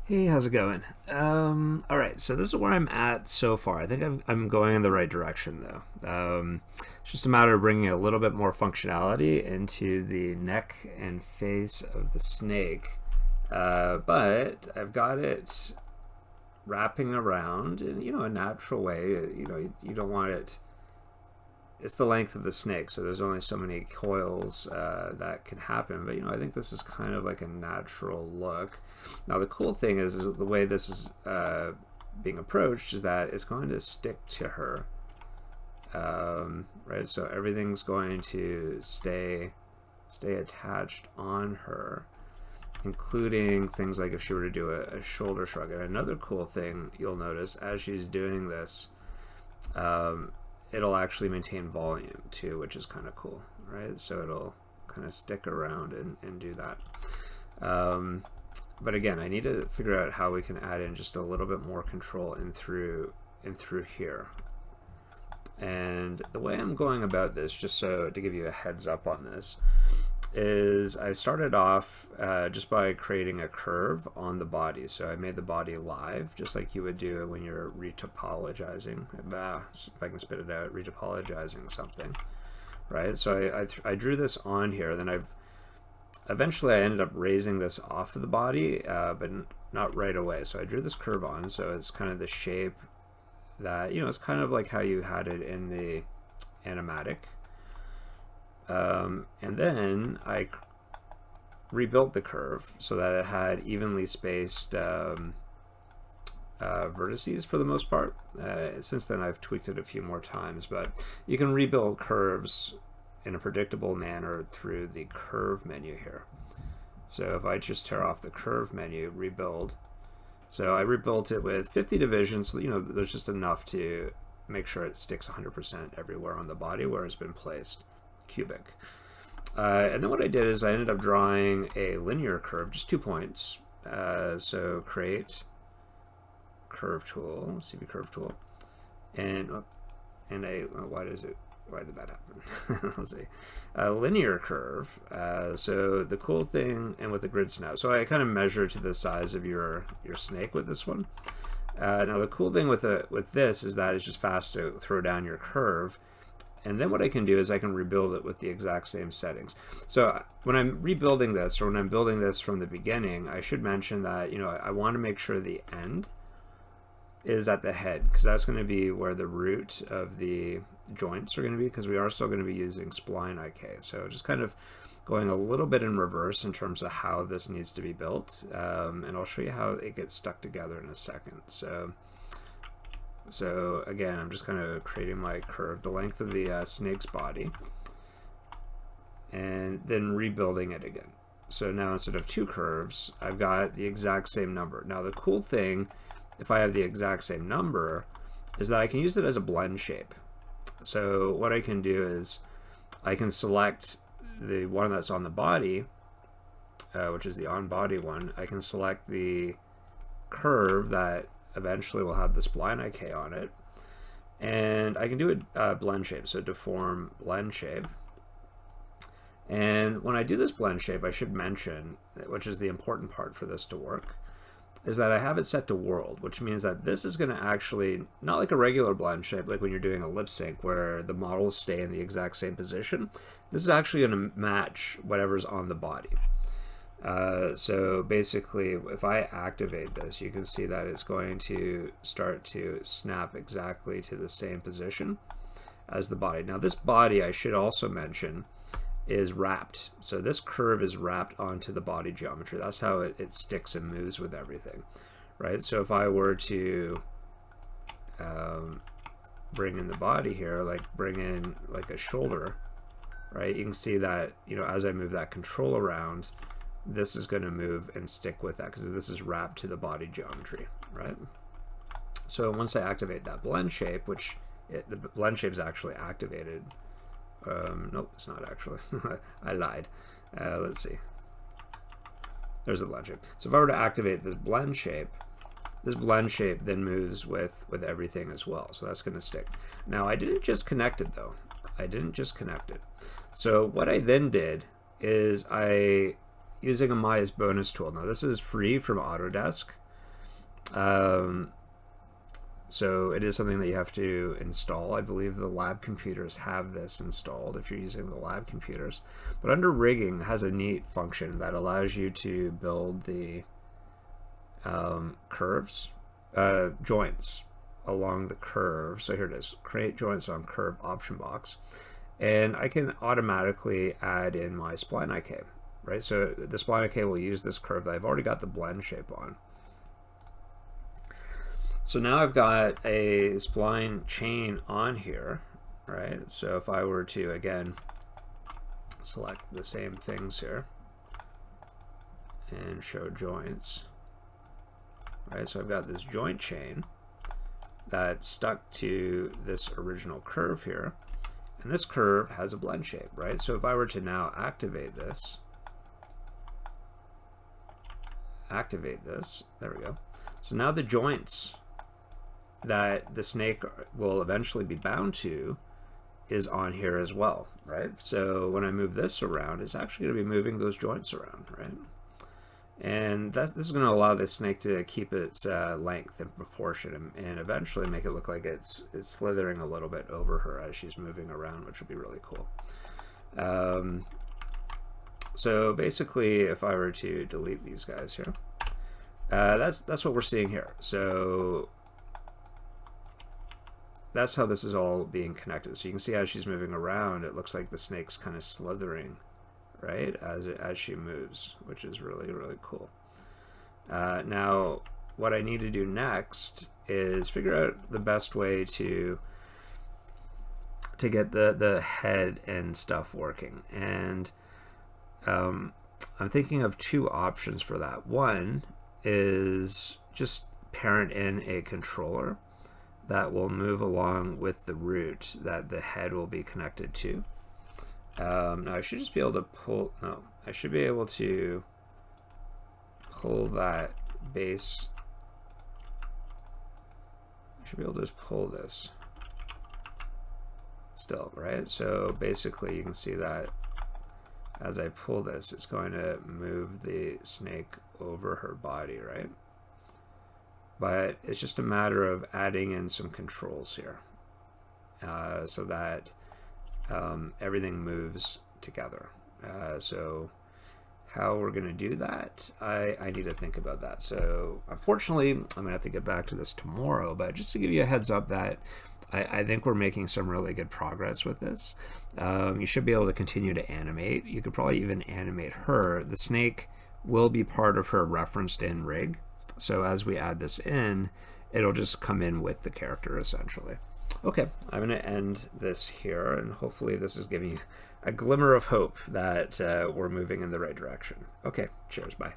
Hey, how's it going? All right, so this is where I'm at so far. I think I'm going in the right direction, though. It's just a matter of bringing a little bit more functionality into the neck and face of the snake. But I've got it wrapping around in, a natural way. You don't want it. It's the length of the snake, so there's only so many coils that can happen. But I think this is kind of like a natural look. Now the cool thing is the way this is being approached is that it's going to stick to her, right? So everything's going to stay attached on her, including things like if she were to do a shoulder shrug. And another cool thing you'll notice as she's doing this. It'll actually maintain volume too, which is kind of cool, right? So it'll kind of stick around and do that. But again, I need to figure out how we can add in just a little bit more control in through here. And the way I'm going about this, just so to give you a heads up on this, is I started off just by creating a curve on the body. So I made the body live, just like you would do when you're retopologizing. If I can spit it out, retopologizing something, right? So I drew this on here. Then eventually I ended up raising this off of the body, but not right away. So I drew this curve on. So it's kind of the shape that, it's kind of like how you had it in the animatic. And then I rebuilt the curve so that it had evenly spaced vertices for the most part. Since then I've tweaked it a few more times, but you can rebuild curves in a predictable manner through the curve menu here. So if I just tear off the curve menu, rebuild. So I rebuilt it with 50 divisions, so there's just enough to make sure it sticks 100% everywhere on the body where it's been placed. Cubic. And then what I did is I ended up drawing a linear curve, just 2 points. So create curve tool, CV curve tool, and why did that happen? Let's see. A linear curve. So the cool thing, and with the grid snap, so I kind of measure to the size of your snake with this one. Now the cool thing with this is that it's just fast to throw down your curve. And then what I can do is I can rebuild it with the exact same settings. So when I'm rebuilding this, or when I'm building this from the beginning, I should mention that, I want to make sure the end is at the head, because that's going to be where the root of the joints are going to be, because we are still going to be using spline IK. So just kind of going a little bit in reverse in terms of how this needs to be built. And I'll show you how it gets stuck together in a second. So again, I'm just kind of creating my curve, the length of the snake's body, and then rebuilding it again. So now instead of 2 curves, I've got the exact same number. Now the cool thing, if I have the exact same number, is that I can use it as a blend shape. So what I can do is I can select the one that's on the body, which is the on-body one. I can select the curve that eventually we'll have the spline IK on it, and I can do a blend shape, so deform blend shape. And when I do this blend shape, I should mention, which is the important part for this to work, is that I have it set to world, which means that this is going to actually, not like a regular blend shape, like when you're doing a lip sync where the models stay in the exact same position. This is actually going to match whatever's on the body. So basically, if I activate this, you can see that it's going to start to snap exactly to the same position as the body. Now this body, I should also mention, is wrapped. So this curve is wrapped onto the body geometry. That's how it sticks and moves with everything, right? So if I were to bring in the body here, like bring in like a shoulder, right? You can see that, as I move that control around, this is going to move and stick with that because this is wrapped to the body geometry, right? So once I activate that blend shape, which the blend shape is actually activated. Nope, it's not actually. I lied. Let's see. There's the blend shape. So if I were to activate this blend shape then moves with everything as well. So that's going to stick. Now I didn't just connect it though. So what I then did is using a Maya's bonus tool. Now this is free from Autodesk. So it is something that you have to install. I believe the lab computers have this installed if you're using the lab computers. But under rigging, it has a neat function that allows you to build the curves, joints along the curve. So here it is, create joints on curve option box. And I can automatically add in my spline IK, right? So the spline IK will use this curve that I've already got the blend shape on. So now I've got a spline chain on here, right? So if I were to, again, select the same things here and show joints, right? So I've got this joint chain that's stuck to this original curve here, and this curve has a blend shape, right? So if I were to now activate this, there we go. So now the joints that the snake will eventually be bound to is on here as well, right? So when I move this around, it's actually going to be moving those joints around, right? And this is going to allow the snake to keep its length and proportion, and eventually make it look like it's slithering a little bit over her as she's moving around, which will be really cool. So basically, if I were to delete these guys here, that's what we're seeing here. So that's how this is all being connected. So you can see as she's moving around, it looks like the snake's kind of slithering, right, as she moves, which is really, really cool. Now, what I need to do next is figure out the best way to get the head and stuff working. And I'm thinking of two options for that. One is just parent in a controller that will move along with the root that the head will be connected to. Now I should just be able to pull, no, I should be able to pull that base. I should be able to just pull this still, right? So basically you can see that as I pull this, it's going to move the snake over her body, right? But it's just a matter of adding in some controls here so that everything moves together. So how we're going to do that, I need to think about that. So unfortunately, I'm going to have to get back to this tomorrow, but just to give you a heads up that I think we're making some really good progress with this. You should be able to continue to animate. You could probably even animate her. The snake will be part of her referenced in rig. So as we add this in, it'll just come in with the character essentially. Okay, I'm going to end this here, and hopefully this is giving you a glimmer of hope that we're moving in the right direction. Okay, cheers, bye.